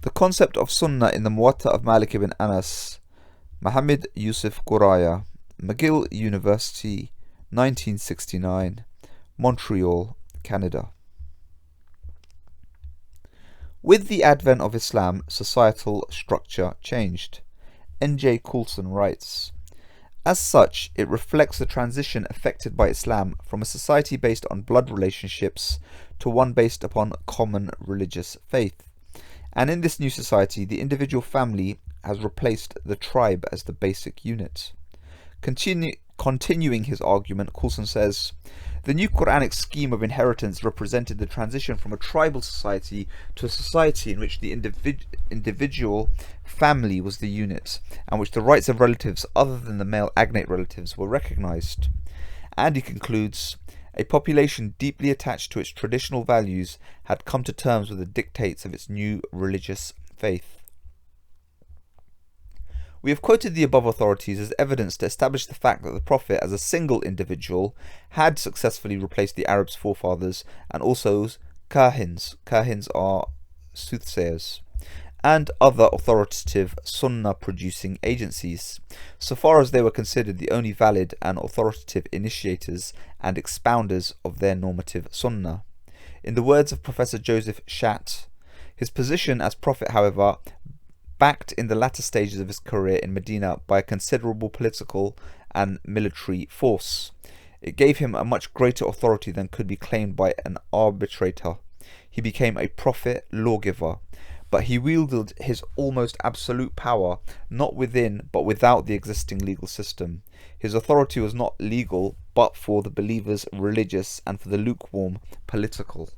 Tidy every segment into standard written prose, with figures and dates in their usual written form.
The concept of Sunnah in the Muwatta of Malik ibn Anas, Mohammed Yusuf Guraya, Mcgill University, 1969, Montreal, Canada. With the advent of Islam, societal structure changed. N.J. Coulson writes, as such, it reflects the transition effected by Islam from a society based on blood relationships to one based upon common religious faith. And in this new society, the individual family has replaced the tribe as the basic unit. Continuing his argument, Coulson says, the new Qur'anic scheme of inheritance represented the transition from a tribal society to a society in which the individual family was the unit, and which the rights of relatives other than the male agnate relatives were recognized. And he concludes, a population deeply attached to its traditional values had come to terms with the dictates of its new religious faith. We have quoted the above authorities as evidence to establish the fact that the Prophet, as a single individual, had successfully replaced the Arabs' forefathers and also kahins. Kahins are soothsayers, and other authoritative sunnah-producing agencies, so far as they were considered the only valid and authoritative initiators and expounders of their normative sunnah. In the words of Professor Joseph Schatt, his position as Prophet, however, backed in the latter stages of his career in Medina by a considerable political and military force. It gave him a much greater authority than could be claimed by an arbitrator. He became a prophet lawgiver, but he wielded his almost absolute power not within but without the existing legal system. His authority was not legal but for the believers religious and for the lukewarm political.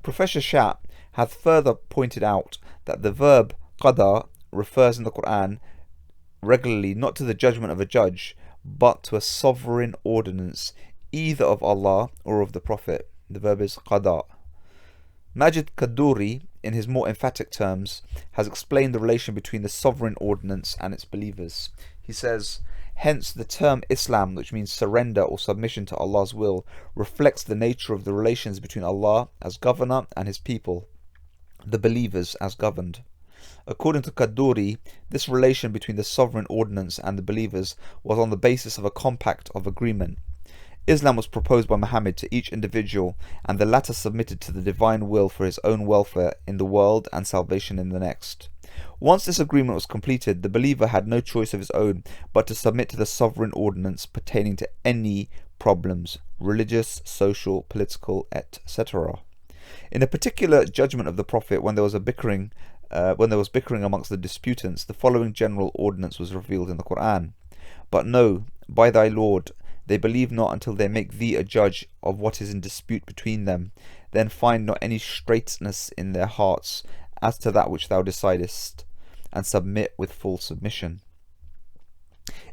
Professor Schatt hath further pointed out that the verb qada refers in the Qur'an regularly not to the judgment of a judge, but to a sovereign ordinance, either of Allah or of the Prophet. The verb is qada. Majid Kaduri, in his more emphatic terms, has explained the relation between the sovereign ordinance and its believers. He says, hence the term Islam, which means surrender or submission to Allah's will, reflects the nature of the relations between Allah as governor and his people, the believers as governed. According to Kaduri, this relation between the sovereign ordinance and the believers was on the basis of a compact of agreement. Islam was proposed by Muhammad to each individual, and the latter submitted to the divine will for his own welfare in the world and salvation in the next. Once this agreement was completed, the believer had no choice of his own but to submit to the sovereign ordinance pertaining to any problems, religious, social, political, etc. In a particular judgment of the Prophet, when there was bickering amongst the disputants, the following general ordinance was revealed in the Qur'an. But know, by thy Lord, they believe not until they make thee a judge of what is in dispute between them, then find not any straitness in their hearts as to that which thou decidest, and submit with full submission.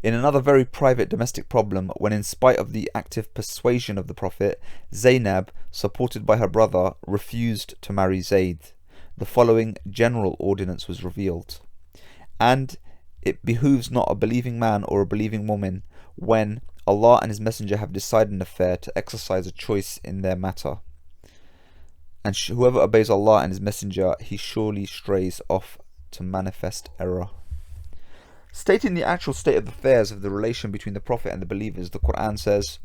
In another very private domestic problem, when in spite of the active persuasion of the Prophet, Zainab, supported by her brother, refused to marry Zayd, the following general ordinance was revealed. And it behooves not a believing man or a believing woman, when Allah and His Messenger have decided an affair, to exercise a choice in their matter. And whoever obeys Allah and His Messenger, he surely strays off to manifest error. Stating the actual state of affairs of the relation between the Prophet and the believers, the Qur'an says,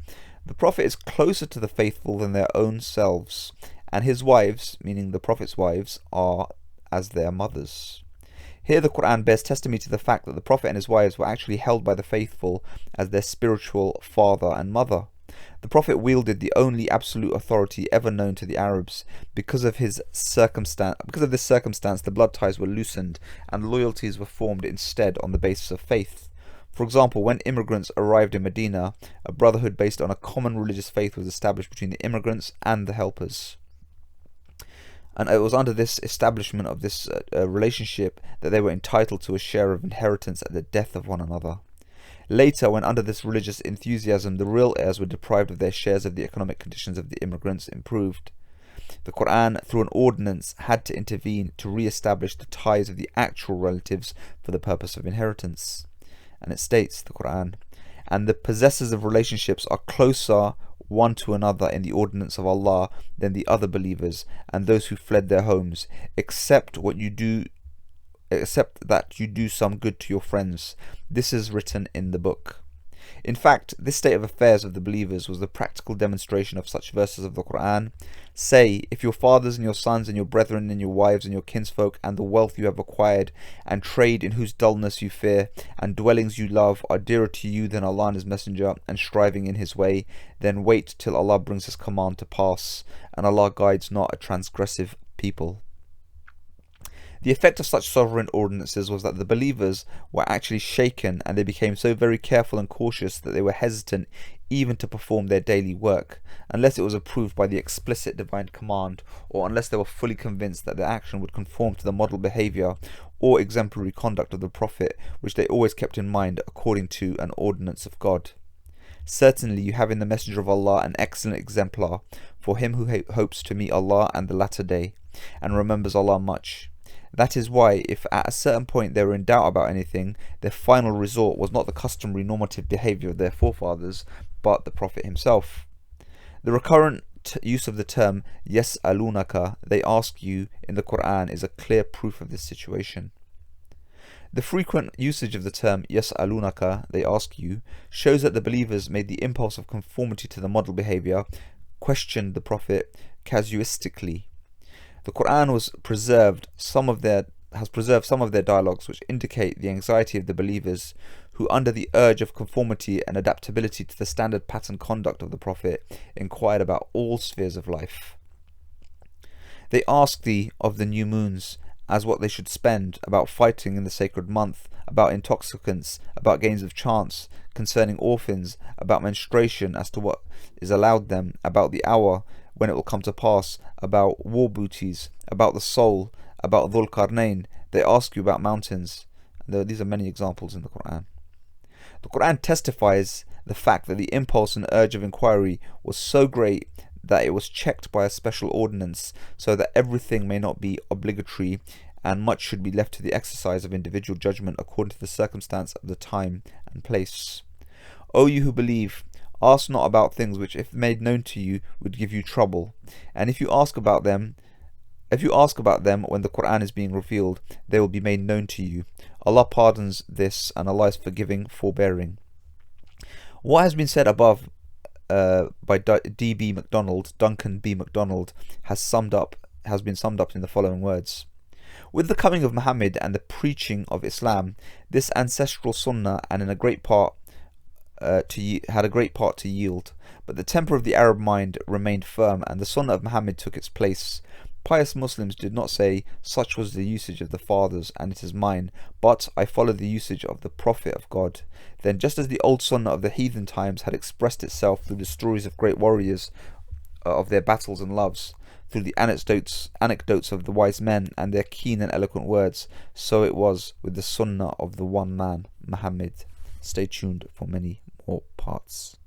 the Prophet is closer to the faithful than their own selves, and his wives, meaning the Prophet's wives, are as their mothers. Here the Qur'an bears testimony to the fact that the Prophet and his wives were actually held by the faithful as their spiritual father and mother. The Prophet wielded the only absolute authority ever known to the Arabs. Because of this circumstance, the blood ties were loosened and loyalties were formed instead on the basis of faith. For example, when immigrants arrived in Medina, a brotherhood based on a common religious faith was established between the immigrants and the helpers. And it was under this establishment of this relationship that they were entitled to a share of inheritance at the death of one another. Later, when under this religious enthusiasm the real heirs were deprived of their shares of the economic conditions of the immigrants improved, the Qur'an, through an ordinance, had to intervene to re-establish the ties of the actual relatives for the purpose of inheritance. And it states, the Qur'an, and the possessors of relationships are closer one to another in the ordinance of Allah than the other believers and those who fled their homes, except what you do except that you do some good to your friends. This is written in the book. In fact, this state of affairs of the believers was the practical demonstration of such verses of the Qur'an. Say, if your fathers and your sons and your brethren and your wives and your kinsfolk and the wealth you have acquired and trade in whose dullness you fear and dwellings you love are dearer to you than Allah and His Messenger and striving in His way, then wait till Allah brings His command to pass, and Allah guides not a transgressive people. The effect of such sovereign ordinances was that the believers were actually shaken, and they became so very careful and cautious that they were hesitant even to perform their daily work, unless it was approved by the explicit divine command, or unless they were fully convinced that their action would conform to the model behaviour or exemplary conduct of the Prophet, which they always kept in mind according to an ordinance of God. Certainly you have in the Messenger of Allah an excellent exemplar for him who hopes to meet Allah and the latter day, and remembers Allah much. That is why, if at a certain point they were in doubt about anything, their final resort was not the customary normative behaviour of their forefathers, but the Prophet himself. The recurrent use of the term yas'alunaka, they ask you, in the Qur'an is a clear proof of this situation. The frequent usage of the term yas'alunaka, they ask you, shows that the believers made the impulse of conformity to the model behaviour, questioned the Prophet casuistically. The Qur'an has preserved some of their dialogues which indicate the anxiety of the believers who, under the urge of conformity and adaptability to the standard pattern conduct of the Prophet, inquired about all spheres of life. They ask thee of the new moons as what they should spend, about fighting in the sacred month, about intoxicants, about games of chance, concerning orphans, about menstruation as to what is allowed them, about the hour when it will come to pass, about war booties, about the soul, about Dhul Qarnayn. They ask you about mountains. These are many examples in the Qur'an. The Qur'an testifies the fact that the impulse and urge of inquiry was so great that it was checked by a special ordinance, so that everything may not be obligatory and much should be left to the exercise of individual judgment according to the circumstance of the time and place. O you who believe, ask not about things which, if made known to you, would give you trouble, and if you ask about them when the Qur'an is being revealed, they will be made known to you. Allah pardons this, and Allah is forgiving, forbearing. What has been said above by D.B. MacDonald, Duncan B. MacDonald, has been summed up in the following words. With the coming of Muhammad and the preaching of Islam, this ancestral Sunnah had a great part to yield, but the temper of the Arab mind remained firm, and the Sunnah of Muhammad took its place. Pious Muslims did not say, such was the usage of the fathers, and it is mine, but I follow the usage of the Prophet of God. Then, just as the old Sunnah of the heathen times had expressed itself through the stories of great warriors, of their battles and loves, through the anecdotes of the wise men and their keen and eloquent words, so it was with the Sunnah of the one man, Muhammad. Stay tuned for many more parts.